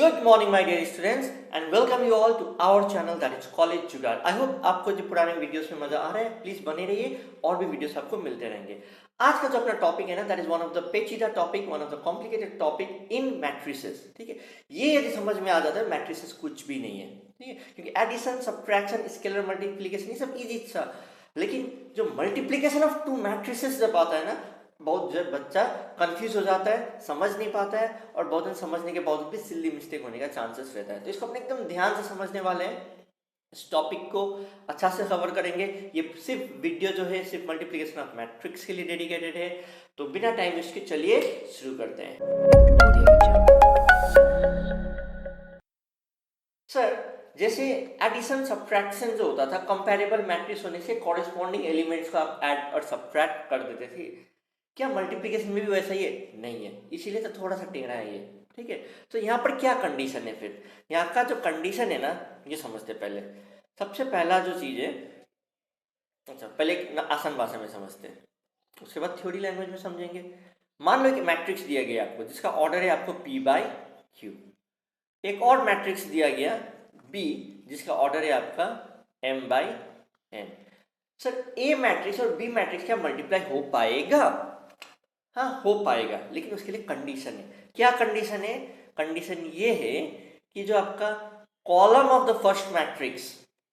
Good morning my dear students and welcome you all to our channel that is College जुगाड़। I hope आपको जो पुराने videos में मजा आ रहा है प्लीज बने रहिए और भी वीडियोस आपको मिलते रहेंगे। आज का जो अपना टॉपिक है ना that is one of the पेचीदा topic, one of the complicated topic in matrices. ठीक है, ये यदि समझ में आ जाता है मैट्रिसेस कुछ भी नहीं है। ठीक है, क्योंकि एडिशन, सब्ट्रैक्शन, स्केलर मल्टीप्लिकेशन ये सब इजी था, लेकिन जो मल्टीप्लिकेशन ऑफ टू मैट्रिसेस जब आता है ना बहुत जब बच्चा कंफ्यूज हो जाता है, समझ नहीं पाता है और बहुत दिन समझने के बावजूद भी सिली मिस्टेक होने का चांसेस रहता है। तो इसको अपने एकदम ध्यान से समझने वाले हैं, इस टॉपिक को अच्छा से कवर करेंगे। ये सिर्फ वीडियो जो है सिर्फ मल्टीप्लिकेशन ऑफ मैट्रिक्स के लिए डेडिकेटेड है। तो बिना टाइम वेस्ट के चलिए शुरू करते हैं। सर जैसे एडिशन सब्ट्रैक्शन जो होता था, कंपैरेबल मैट्रिक्स होने से कॉरेस्पॉन्डिंग एलिमेंट्स को आप ऐड और सब्ट्रैक्ट कर देते थे। क्या मल्टीप्लिकेशन में भी वैसा ही है? नहीं है, इसीलिए तो थोड़ा सा टेढ़ा है ये। ठीक है, तो यहाँ पर क्या कंडीशन है? फिर यहाँ का जो कंडीशन है ना ये समझते पहले। सबसे पहला जो चीज है, अच्छा पहले आसान भाषा में समझते हैं, उसके बाद थ्योरी लैंग्वेज में समझेंगे। मान लो कि मैट्रिक्स दिया गया आपको जिसका ऑर्डर है आपको पी बाई क्यू। एक और मैट्रिक्स दिया गया बी जिसका ऑर्डर है आपका M by N. Sir A matrix और बी मैट्रिक्स क्या मल्टीप्लाई हो पाएगा? हाँ हो पाएगा, लेकिन उसके लिए कंडीशन है। क्या कंडीशन है? कंडीशन ये है कि जो आपका column of the first matrix,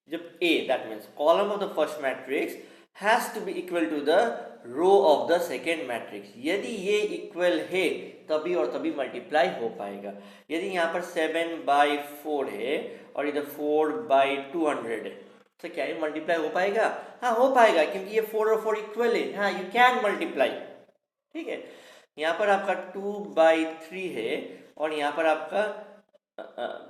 जब a that means column of the first matrix has to be equal to the row of the second matrix. यदि ये इक्वल है तभी और तभी मल्टीप्लाई हो पाएगा। यदि यहाँ पर 7/4 है और इधर 4/200 है तो क्या ये मल्टीप्लाई हो पाएगा? हाँ हो पाएगा, क्योंकि ये 4 और 4 इक्वल है। हाँ यू कैन मल्टीप्लाई। ठीक है, यहाँ पर आपका 2/3 है और यहाँ पर आपका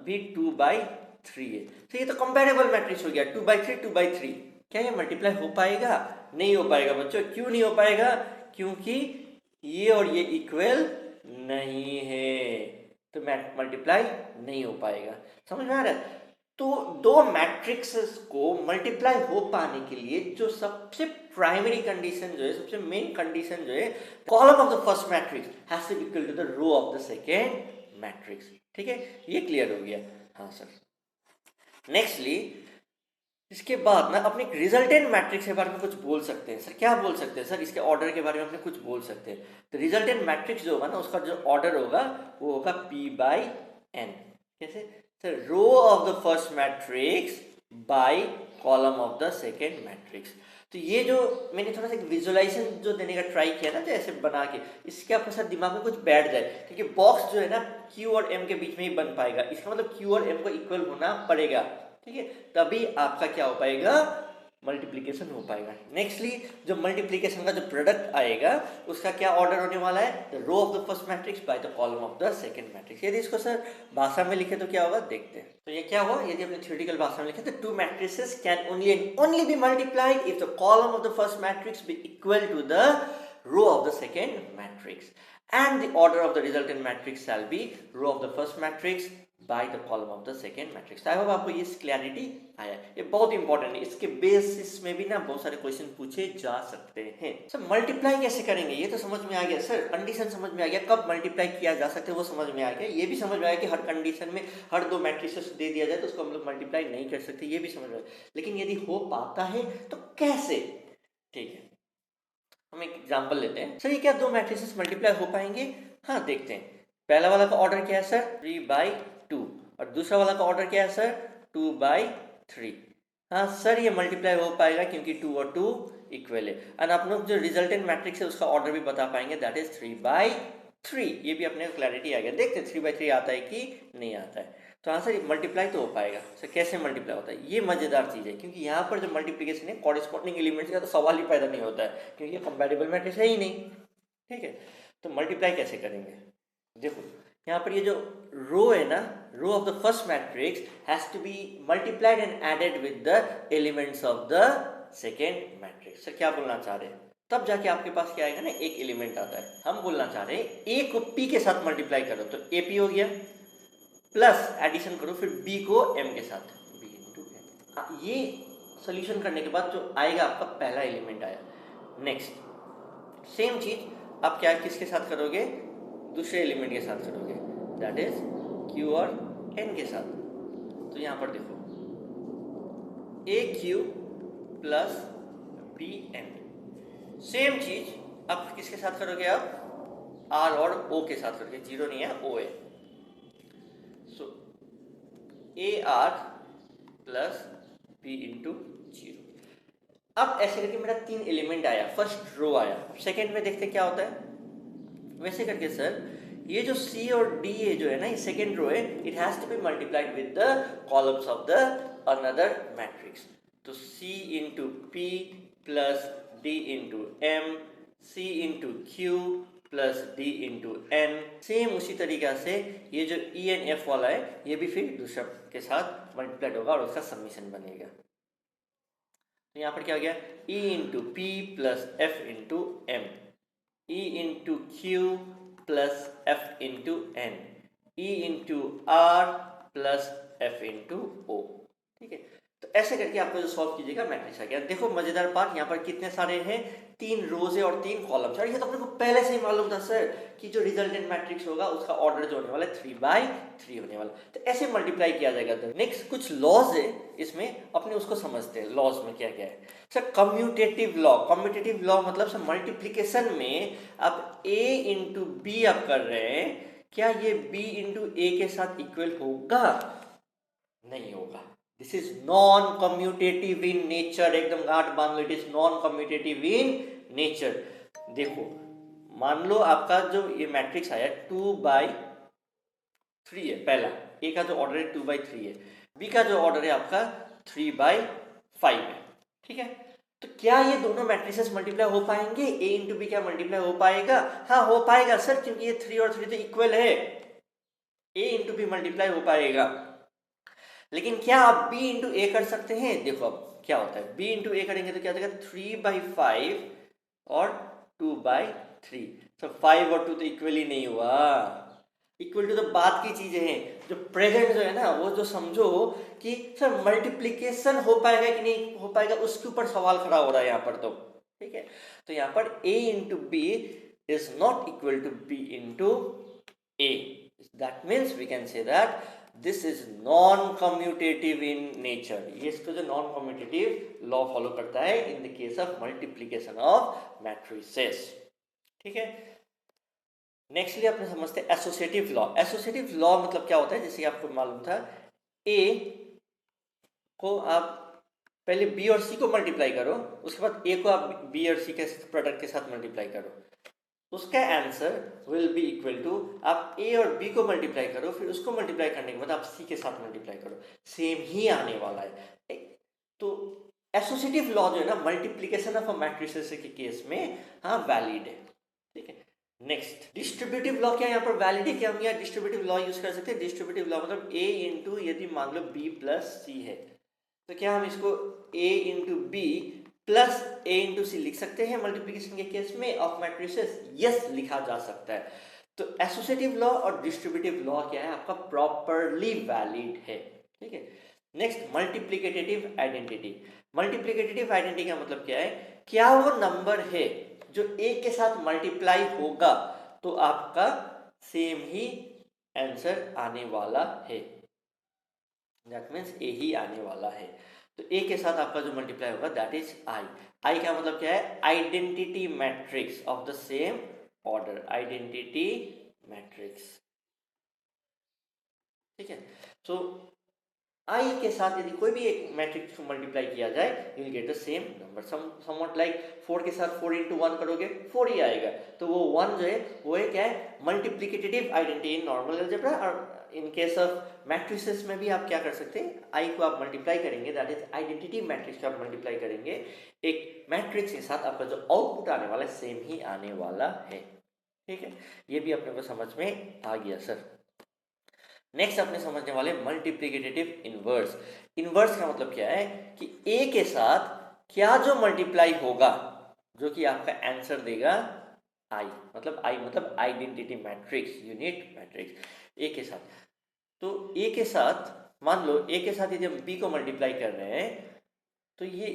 भी 2/3 है। तो ये तो कंपैरेबल मैट्रिक्स हो गया, 2/3 2/3। क्या ये मल्टीप्लाई हो पाएगा? नहीं हो पाएगा बच्चों। क्यों नहीं हो पाएगा? क्योंकि ये और ये इक्वल नहीं है, तो मल्टीप्लाई नहीं हो पाएगा। समझ में आ रहा है? तो दो मैट्रिक्सेस को मल्टीप्लाई हो पाने के लिए जो सबसे प्राइमरी कंडीशन जो है, सबसे मेन कंडीशन जो है, column of the first matrix has to be equal to the row of the second matrix. ठीक है, ये क्लियर हो गया? हाँ सर। नेक्स्टली इसके बाद ना अपने रिजल्टेंट मैट्रिक्स के बारे में कुछ बोल सकते हैं। सर क्या बोल सकते हैं? सर इसके ऑर्डर के बारे में अपने कुछ बोल सकते हैं। तो रिजल्टेंट मैट्रिक्स जो होगा ना उसका जो ऑर्डर होगा वो होगा पी बाई एन। कैसे? Sir row of the first matrix by column of the second matrix. तो ये जो मैंने थोड़ा सा विजुअलाइजेशन जो देने का ट्राई किया ना, जो ऐसे बना के, इसके आपके साथ दिमाग में कुछ बैठ जाए, क्योंकि बॉक्स जो है ना क्यू और एम के बीच में ही बन पाएगा। इसका मतलब क्यू और एम को इक्वल होना पड़ेगा। ठीक है, तभी आपका क्या हो पाएगा? मल्टीप्लिकेशन हो पाएगा। नेक्स्टली जो मल्टीप्लिकेशन का जो प्रोडक्ट आएगा उसका क्या ऑर्डर होने वाला है? The row of the first matrix by the column of the second matrix. यदि इसको सर भाषा में लिखे तो क्या होगा देखते हैं। तो ये क्या हुआ? यदि अपने थ्योरेटिकल भाषा में लिखे तो two matrices can only be multiplied if the column of the first matrix be equal to the row of the second matrix and the order of the resultant matrix shall be row of the first matrix by the column of the second matrix। I hope आपको ये clarity आया। ये बहुत important है, इसके basis में भी ना बहुत सारे क्वेश्चन पूछे जा सकते हैं। सर मल्टीप्लाई कैसे करेंगे ये तो समझ में आ गया। सर कंडीशन समझ में आ गया, कब मल्टीप्लाई किया जा सकता है वो समझ में आ गया। ये भी समझ में आया कि हर कंडीशन में हर दो मैट्रिसेस दे दिया जाए तो उसको हम लोग मल्टीप्लाई नहीं कर सकते, ये भी समझ में आया। लेकिन यदि हो पाता है तो कैसे? ठीक है, हम एक एग्जांपल लेते हैं। सर ये क्या दो मैट्रिसेस मल्टीप्लाई हो पाएंगे? हाँ देखते हैं। पहला वाला का ऑर्डर क्या है सर? 3/2 और दूसरा वाला का ऑर्डर क्या है सर? 2/3। हाँ सर ये मल्टीप्लाई हो पाएगा क्योंकि 2 और 2 इक्वल है। और आप लोग जो रिजल्टेंट मैट्रिक्स है उसका ऑर्डर भी बता पाएंगे, दैट इज 3/3। ये भी अपने क्लैरिटी आ गया। देखते हैं 3/3 आता है कि नहीं आता है। तो हाँ सर मल्टीप्लाई तो हो पाएगा। सर कैसे मल्टीप्लाई होता है? ये मजेदार चीज़ है, क्योंकि यहाँ पर जो मल्टीप्लिकेशन है कॉरेस्पॉन्डिंग एलिमेंट्स का तो सवाल ही पैदा नहीं होता है, क्योंकि ये कंपैटिबल मैट्रिक्स है ही नहीं। ठीक है, तो मल्टीप्लाई कैसे करेंगे? देखो यहाँ पर ये जो रो है ना, row of the first matrix has to be multiplied and added with the elements of the second matrix. Sir क्या बोलना चाह रहे हैं? तब जाके आपके पास क्या आएगा ना, एक एलिमेंट आता है। हम बोलना चाह रहे हैं ए को पी के साथ मल्टीप्लाई करो तो ए पी हो गया, प्लस एडिशन करो फिर बी को एम के साथ, बी इंटू एम। ये सोल्यूशन करने के बाद जो आएगा आपका पहला एलिमेंट आया। नेक्स्ट सेम चीज आप क्या किसके साथ करोगे? दूसरे एलिमेंट के साथ करोगे, दैट इज क्यू और एन के साथ। तो यहाँ पर देखो A Q plus B N, same चीज अब किसके साथ करोगे आप, आर और ओ के साथ करोगे, जीरो नहीं है ओ है। So A R plus B into zero. अब ऐसे करके मेरा 3 एलिमेंट आया, फर्स्ट रो आया। सेकेंड में देखते क्या होता है। वैसे करके सर ये जो C और D है जो है ना, ये सेकेंड रो है, it has to be multiplied with the columns of the another matrix. तो C into P plus D into M, C into Q plus D into N। Same उसी तरीका से ये जो E एन F वाला है ये भी फिर दूसरा के साथ मल्टीप्लाइड होगा और उसका समीशन बनेगा। तो यहाँ पर क्या हो गया, E into P plus F into M, E into Q plus F into N, E into R plus F into O। ठीक है, तो ऐसे करके आपको जो सॉल्व कीजिएगा मैट्रिक्स आ गया। देखो मजेदार पार्ट, यहाँ पर कितने सारे हैं, 3 रोज है और 3 कॉलम्स। और ये तो अपने को पहले से ही मालूम था सर कि जो रिजल्टेंट मैट्रिक्स होगा उसका ऑर्डर जो होने वाला है 3/3 होने वाला। तो ऐसे मल्टीप्लाई किया जाएगा। नेक्स्ट कुछ लॉज है इसमें, अपने उसको समझते हैं लॉज में क्या क्या है। Sir commutative law, commutative law मतलब सर मल्टीप्लीकेशन में अब a इंटू बी आप कर रहे हैं, क्या ये b इंटू ए के साथ इक्वल होगा, नहीं होगा। This is non commutative in nature, एकदम गांठ बांध लो, it is non commutative in nature. देखो मान लो आपका जो ये मैट्रिक्स आया 2/3 है, पहला ए का जो ऑर्डर है 2/3 है, बी का जो ऑर्डर है आपका 3/5 है। ठीक है, तो क्या ये दोनों मैट्रिसेस मल्टीप्लाई हो पाएंगे, ए इंटू बी क्या मल्टीप्लाई हो पाएगा, हाँ हो पाएगा सर, क्योंकि ये 3 और 3 तो इक्वल है, ए इंटू बी मल्टीप्लाई हो पाएगा। लेकिन क्या आप b इंटू ए कर सकते हैं, देखो अब क्या होता है, b इंटू ए करेंगे तो क्या हो जाएगा 3/5 और 2/3। तो 5 और 2 तो इक्वल ही नहीं हुआ, इक्वल टू तो बात की चीजें हैं, जो प्रेजेंट जो है ना वो जो समझो कि सर मल्टीप्लीकेशन हो पाएगा कि नहीं हो पाएगा, उसके ऊपर सवाल खड़ा हो रहा है यहाँ पर। तो ठीक है, तो यहाँ पर a into B is not equal to b into a, that means we can say that this is non-commutative in nature। ये इसको जो non-commutative law follow करता है in the case of multiplication of matrices। ठीक है, nextly अपने समझते हैं एसोसिएटिव लॉ। एसोसिएटिव लॉ मतलब क्या होता है, जैसे आपको मालूम था ए को आप पहले बी और सी को मल्टीप्लाई करो, उसके बाद ए को आप बी और सी के प्रोडक्ट के साथ मल्टीप्लाई करो, उसका answer will be equal to आप ए और बी को मल्टीप्लाई करो, फिर उसको मल्टीप्लाई करने के बाद आप सी के साथ मल्टीप्लाई करो, सेम ही आने वाला है। तो एसोसिएटिव लॉ जो है ना मल्टीप्लिकेशन ऑफ अ मैट्रिसेस के केस में हाँ वैलिड है। ठीक है, नेक्स्ट डिस्ट्रीब्यूटिव लॉ क्या यहाँ पर वैलिड है, क्या हम यहाँ डिस्ट्रीब्यूटिव लॉ यूज कर सकते हैं। डिस्ट्रीब्यूटिव लॉ मतलब ए इंटू यदि मान लो बी प्लस सी है, तो क्या हम इसको ए इंटू बी प्लस ए इंटू सी लिख सकते हैं मल्टीप्लिकेशन के केस में ऑफ मैट्रिसेस, यस लिखा जा सकता है। तो एसोसिएटिव लॉ और डिस्ट्रीब्यूटिव लॉ क्या है आपका प्रॉपरली वैलिड है। ठीक है, next multiplicative identity. Multiplicative identity का मतलब क्या है, क्या वो नंबर है जो ए के साथ मल्टीप्लाई होगा तो आपका सेम ही आंसर आने वाला है, दैट मीन्स ए ही आने वाला है। तो ए के साथ आपका जो मल्टीप्लाई होगा दैट इज आई। आई का मतलब क्या है, identity matrix of the same order, identity matrix. ठीक है, सो आई के साथ यदि कोई भी एक मैट्रिक्स को मल्टीप्लाई किया जाए you will get the same number, somewhat like 4 के साथ 4 इंटू 1 करोगे 4 ही आएगा। तो वो 1 जो है वो है क्या है, multiplicative identity in normal algebra. और इन केस ऑफ मैट्रिसेस में भी आप क्या कर सकते हैं, आई को आप मल्टीप्लाई करेंगे दैट इज आइडेंटिटी मैट्रिक्स को आप मल्टीप्लाई करेंगे एक मैट्रिक्स के साथ, आपका जो आउटपुट आने वाला है सेम ही आने वाला है। ठीक है, ये भी अपने को समझ में आ गया सर। नेक्स्ट अपने समझने वाले मल्टीप्लिकेटिव इनवर्स। इनवर्स का मतलब क्या है कि ए के साथ क्या जो मल्टीप्लाई होगा जो कि आपका आंसर देगा आई, मतलब आई मतलब identity matrix, unit matrix A के साथ। तो ए के साथ मान लो ए के साथ यदि हम बी को मल्टीप्लाई कर रहे हैं तो ये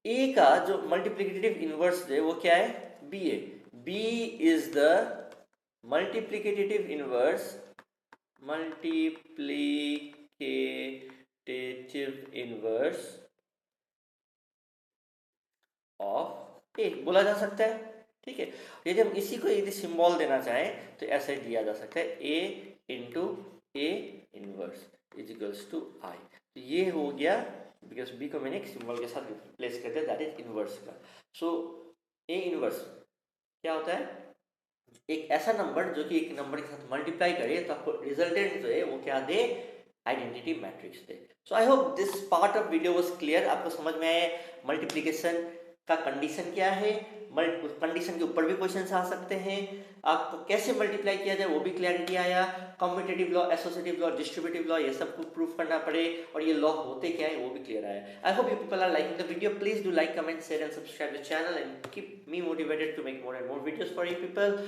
ए का जो मल्टीप्लिकेटिव इनवर्स है वो क्या है, बी है। B is the multiplicative inverse, multiplicative बोला जा सकता है। ठीक है, यदि हम इसी को यदि सिंबल देना चाहें तो ऐसे दिया जा सकता है A into A inverse is equals to I। तो ये हो गया, बिकॉज B को मैंने एक सिंबल के साथ रिप्लेस कर दिया, दैट इज इनवर्स का। सो A इनवर्स क्या होता है, एक ऐसा नंबर जो कि एक नंबर के साथ मल्टीप्लाई करे तो आपको रिजल्टेंट जो है वो क्या दे, आइडेंटिटी मैट्रिक्स दे। So I hope this part of video was clear, आपको समझ में आया मल्टीप्लिकेशन का कंडीशन क्या है, कंडीशन के ऊपर भी क्वेश्चंस आ सकते हैं, आपको कैसे मल्टीप्लाई किया जाए वो भी क्लैरिटी आया, commutative law, associative law, distributive law, ये सब कुछ प्रूफ करना पड़े और ये लॉ होते क्या है वो भी क्लियर आया। I hope you people are liking the video, please do like, comment, share and subscribe the channel and keep me motivated to make more and more videos for you people.